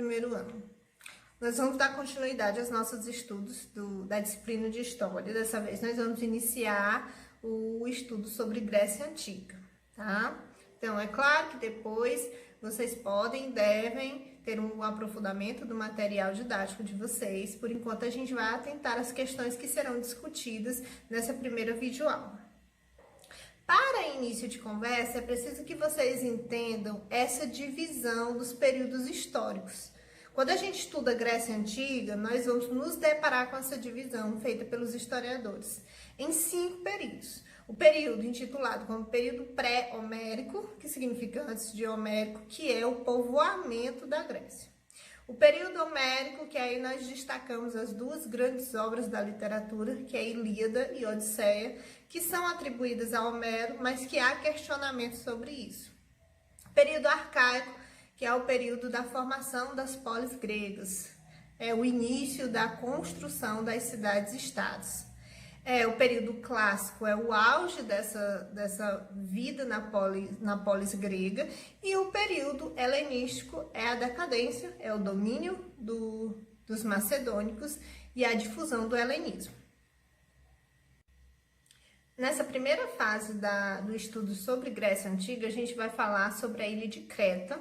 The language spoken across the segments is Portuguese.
primeiro ano. Nós vamos dar continuidade aos nossos estudos da disciplina de História. Dessa vez nós vamos iniciar o estudo sobre Grécia Antiga, tá? Então, é claro que depois vocês podem e devem ter um aprofundamento do material didático de vocês. Por enquanto, a gente vai atentar às questões que serão discutidas nessa primeira videoaula. Para início de conversa, é preciso que vocês entendam essa divisão dos períodos históricos. Quando a gente estuda Grécia Antiga, nós vamos nos deparar com essa divisão feita pelos historiadores em 5 períodos. O período intitulado como período pré-homérico, que significa antes de Homérico, que é o povoamento da Grécia. O período homérico, que aí nós destacamos as 2 grandes obras da literatura, que é Ilíada e Odisseia, que são atribuídas a Homero, mas que há questionamento sobre isso. Período arcaico, que é o período da formação das polis gregas, é o início da construção das cidades-estados. O período clássico é o auge dessa vida na polis grega, e o período helenístico é a decadência, é o domínio dos macedônicos e a difusão do helenismo. Nessa primeira fase do estudo sobre Grécia Antiga, a gente vai falar sobre a ilha de Creta.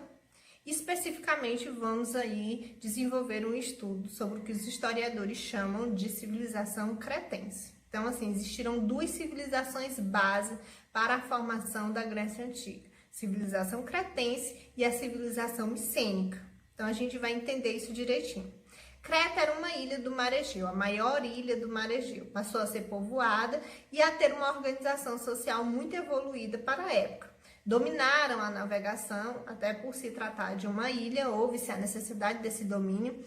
Especificamente, vamos aí desenvolver um estudo sobre o que os historiadores chamam de civilização cretense. Então, assim, existiram 2 civilizações base para a formação da Grécia Antiga. Civilização cretense e a civilização micênica. Então, a gente vai entender isso direitinho. Creta era uma ilha do Mar Egeu, a maior ilha do Mar Egeu. Passou a ser povoada e a ter uma organização social muito evoluída para a época. Dominaram a navegação, até por se tratar de uma ilha, houve-se a necessidade desse domínio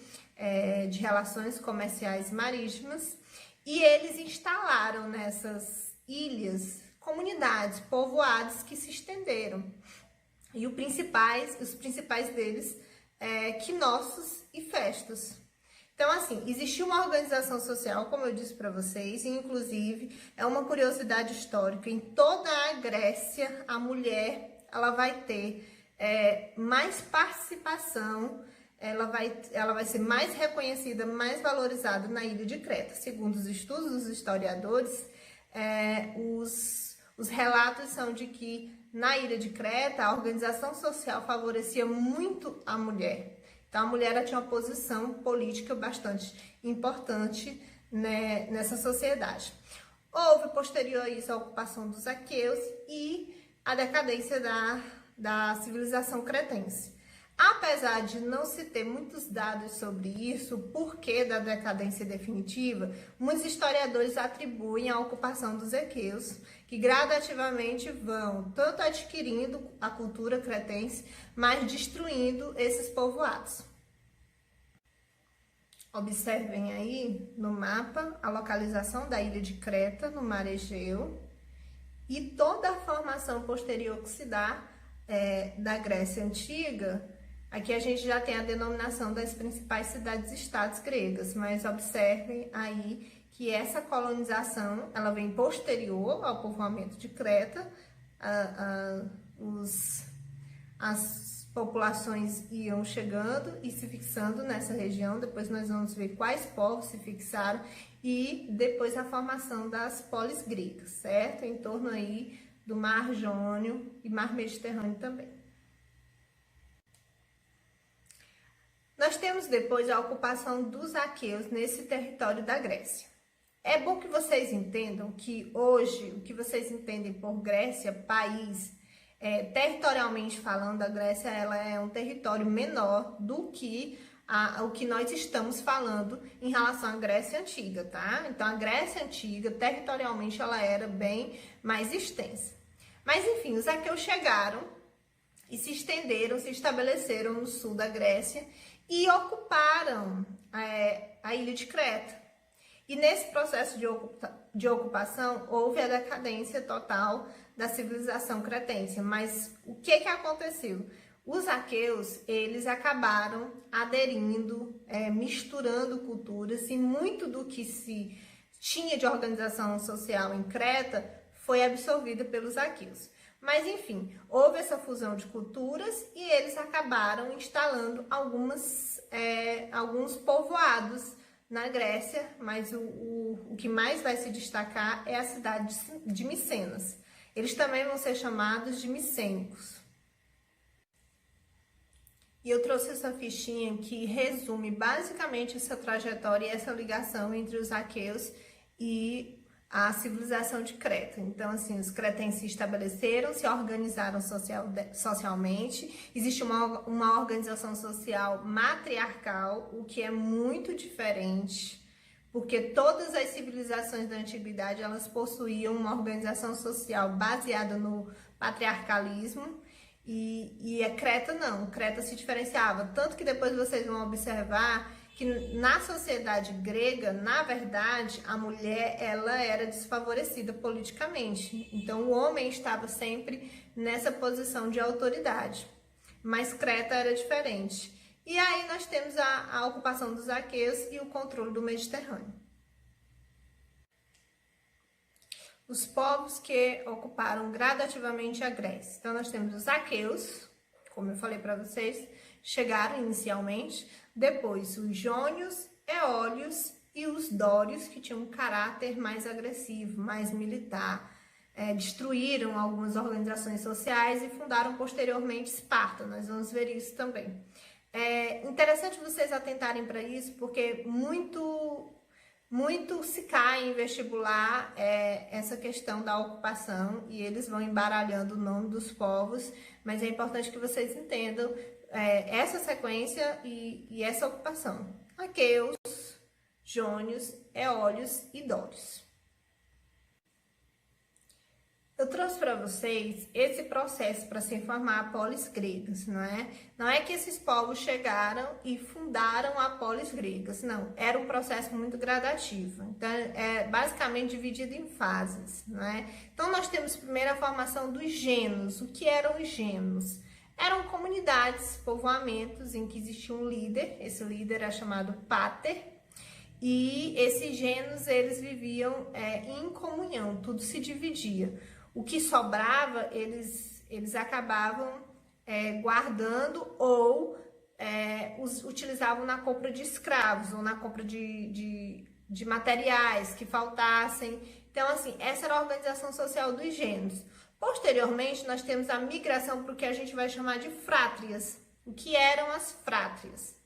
de relações comerciais marítimas, e eles instalaram nessas ilhas comunidades, povoados que se estenderam. E os principais deles, quinócios e festas. Então, assim, existiu uma organização social, como eu disse para vocês, e inclusive é uma curiosidade histórica, em toda a Grécia, a mulher ela vai ter mais participação, ela vai ser mais reconhecida, mais valorizada na ilha de Creta. Segundo os estudos dos historiadores, os relatos são de que na ilha de Creta a organização social favorecia muito a mulher. Então, a mulher ela tinha uma posição política bastante importante, né, nessa sociedade. Houve, posterior a isso, a ocupação dos aqueus e a decadência da civilização cretense. Apesar de não se ter muitos dados sobre isso, o porquê da decadência definitiva, muitos historiadores atribuem a ocupação dos aqueus, que gradativamente vão tanto adquirindo a cultura cretense, mas destruindo esses povoados. Observem aí no mapa a localização da ilha de Creta, no Mar Egeu, e toda a formação posterior que se dá da Grécia Antiga. Aqui a gente já tem a denominação das principais cidades-estados gregas, mas observem aí que essa colonização ela vem posterior ao povoamento de Creta. As populações iam chegando e se fixando nessa região. Depois nós vamos ver quais povos se fixaram e depois a formação das polis gregas, certo? Em torno aí do Mar Jônio e Mar Mediterrâneo também. Nós temos depois a ocupação dos aqueus nesse território da Grécia. É bom que vocês entendam que hoje, o que vocês entendem por Grécia, país, territorialmente falando, a Grécia ela é um território menor do que o que nós estamos falando em relação à Grécia Antiga, tá? Então, a Grécia Antiga, territorialmente, ela era bem mais extensa. Mas, enfim, os aqueus chegaram e se estenderam, se estabeleceram no sul da Grécia e ocuparam a ilha de Creta. E nesse processo de ocupação, houve a decadência total da civilização cretense. Mas o que aconteceu? Os aqueus, eles acabaram aderindo, misturando culturas, e muito do que se tinha de organização social em Creta foi absorvida pelos aqueus. Mas, enfim, houve essa fusão de culturas e eles acabaram instalando alguns povoados na Grécia, mas o que mais vai se destacar é a cidade de Micenas. Eles também vão ser chamados de micênicos. E eu trouxe essa fichinha que resume basicamente essa trajetória e essa ligação entre os aqueus e a civilização de Creta. Então, assim, os cretenses se estabeleceram, se organizaram socialmente, existe uma organização social matriarcal, o que é muito diferente, porque todas as civilizações da antiguidade, elas possuíam uma organização social baseada no patriarcalismo, e a Creta não, Creta se diferenciava, tanto que depois vocês vão observar que na sociedade grega, na verdade, a mulher ela era desfavorecida politicamente. Então o homem estava sempre nessa posição de autoridade. Mas Creta era diferente. E aí nós temos a ocupação dos aqueus e o controle do Mediterrâneo. Os povos que ocuparam gradativamente a Grécia. Então nós temos os aqueus, como eu falei para vocês, chegaram inicialmente, depois os jônios, eólios e os dórios, que tinham um caráter mais agressivo, mais militar, destruíram algumas organizações sociais e fundaram posteriormente Esparta. Nós vamos ver isso também. É interessante vocês atentarem para isso, porque muito se cai em vestibular essa questão da ocupação e eles vão embaralhando o nome dos povos, mas é importante que vocês entendam essa sequência e essa ocupação. Aqueus, jônios, eólios e dórios. Eu trouxe para vocês esse processo para se formar polis gregas, não é? Não é que esses povos chegaram e fundaram a polis gregas, não. Era um processo muito gradativo. Então, é basicamente dividido em fases, não é? Então, nós temos primeiro a formação dos genos. O que eram os genos? Eram comunidades, povoamentos em que existia um líder. Esse líder é chamado pater. E esses genos, eles viviam em comunhão, tudo se dividia. O que sobrava, eles acabavam guardando ou utilizavam na compra de escravos ou na compra de materiais que faltassem. Então, assim, essa era a organização social dos genos. Posteriormente, nós temos a migração para o que a gente vai chamar de frátrias. O que eram as frátrias?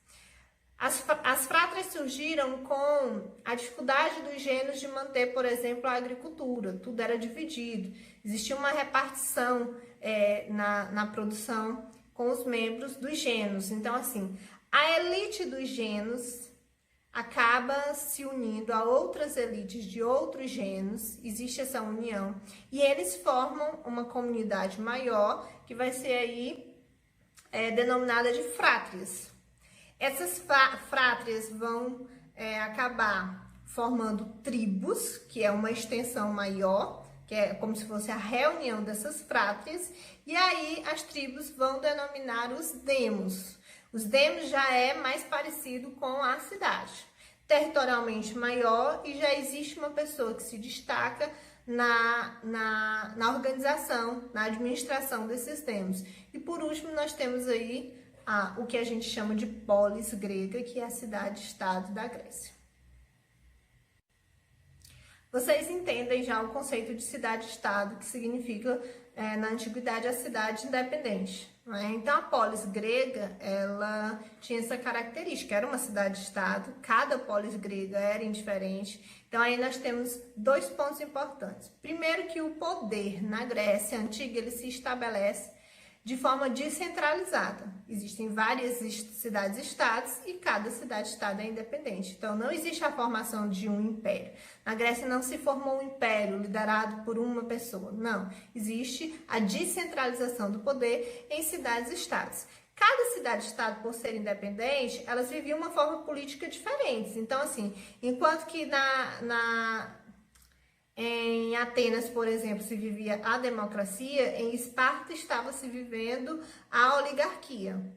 As frátrias surgiram com a dificuldade dos genos de manter, por exemplo, a agricultura. Tudo era dividido. Existia uma repartição na produção com os membros dos genos. Então, assim, a elite dos genos acaba se unindo a outras elites de outros genos. Existe essa união. E eles formam uma comunidade maior, que vai ser aí denominada de frátrias. Essas frátrias vão acabar formando tribos, que é uma extensão maior, que é como se fosse a reunião dessas frátrias, e aí as tribos vão denominar os demos. Os demos já é mais parecido com a cidade, territorialmente maior, e já existe uma pessoa que se destaca na organização, na administração desses demos. E por último nós temos aí o que a gente chama de polis grega, que é a cidade-estado da Grécia. Vocês entendem já o conceito de cidade-estado, que significa, na antiguidade, a cidade independente, não é? Então, a polis grega, ela tinha essa característica, era uma cidade-estado, cada polis grega era indiferente. Então, aí nós temos dois pontos importantes. Primeiro, que o poder na Grécia antiga, ele se estabelece de forma descentralizada. Existem várias cidades-estados e cada cidade-estado é independente. Então, não existe a formação de um império. Na Grécia não se formou um império liderado por uma pessoa. Não. Existe a descentralização do poder em cidades-estados. Cada cidade-estado, por ser independente, elas viviam uma forma política diferente. Então, assim, enquanto que em Atenas, por exemplo, se vivia a democracia, em Esparta estava se vivendo a oligarquia.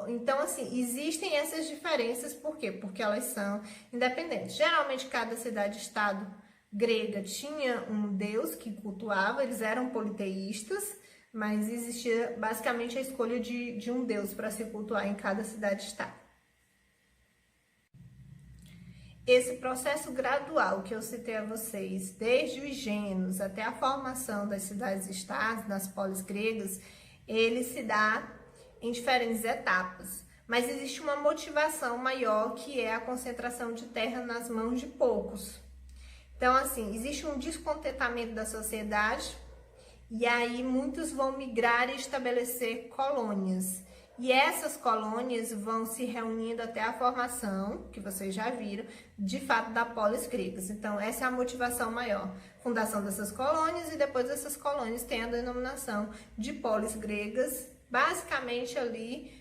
Então, assim, existem essas diferenças, por quê? Porque elas são independentes. Geralmente, cada cidade-estado grega tinha um deus que cultuava, eles eram politeístas, mas existia basicamente a escolha de um deus para se cultuar em cada cidade-estado. Esse processo gradual que eu citei a vocês, desde os gêneros até a formação das cidades-estados, das polis gregas, ele se dá em diferentes etapas. Mas existe uma motivação maior, que é a concentração de terra nas mãos de poucos. Então, assim, existe um descontentamento da sociedade, e aí muitos vão migrar e estabelecer colônias. E essas colônias vão se reunindo até a formação, que vocês já viram, de fato, da polis gregas. Então, essa é a motivação maior. Fundação dessas colônias, e depois dessas colônias tem a denominação de polis gregas, basicamente ali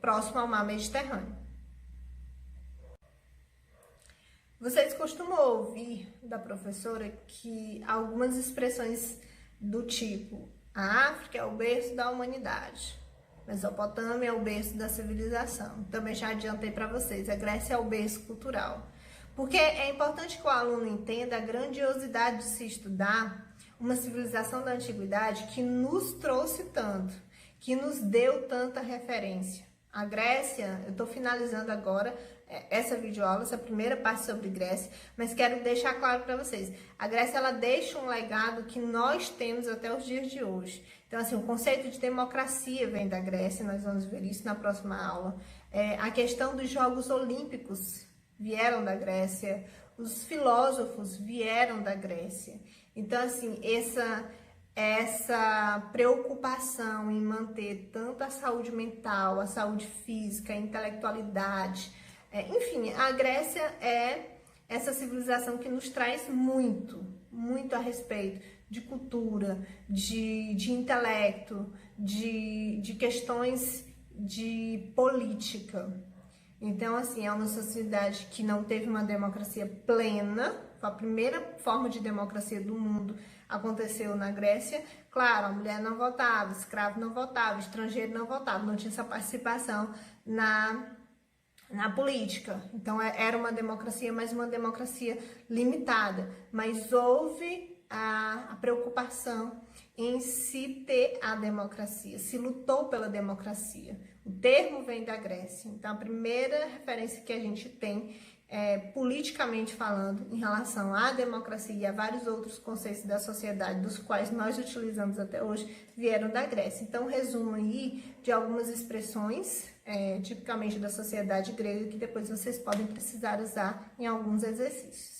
próximo ao mar Mediterrâneo. Vocês costumam ouvir da professora que algumas expressões do tipo: a África é o berço da humanidade, Mesopotâmia é o berço da civilização. Também já adiantei para vocês, a Grécia é o berço cultural. Porque é importante que o aluno entenda a grandiosidade de se estudar uma civilização da antiguidade que nos trouxe tanto, que nos deu tanta referência. A Grécia, eu estou finalizando agora essa videoaula, essa primeira parte sobre Grécia, mas quero deixar claro para vocês, a Grécia, ela deixa um legado que nós temos até os dias de hoje. Então, assim, o conceito de democracia vem da Grécia, nós vamos ver isso na próxima aula. A questão dos Jogos Olímpicos vieram da Grécia, os filósofos vieram da Grécia. Então, assim, essa preocupação em manter tanto a saúde mental, a saúde física, a intelectualidade, enfim, a Grécia é essa civilização que nos traz muito a respeito de cultura, de intelecto, de questões de política. Então, assim, é uma sociedade que não teve uma democracia plena. A primeira forma de democracia do mundo aconteceu na Grécia. Claro, a mulher não votava, escravo não votava, estrangeiro não votava, não tinha essa participação na política. Então, era uma democracia, mas uma democracia limitada. Mas houve a preocupação em se ter a democracia, se lutou pela democracia. O termo vem da Grécia. Então, a primeira referência que a gente tem, politicamente falando, em relação à democracia e a vários outros conceitos da sociedade, dos quais nós utilizamos até hoje, vieram da Grécia. Então, resumo aí de algumas expressões, tipicamente da sociedade grega, que depois vocês podem precisar usar em alguns exercícios.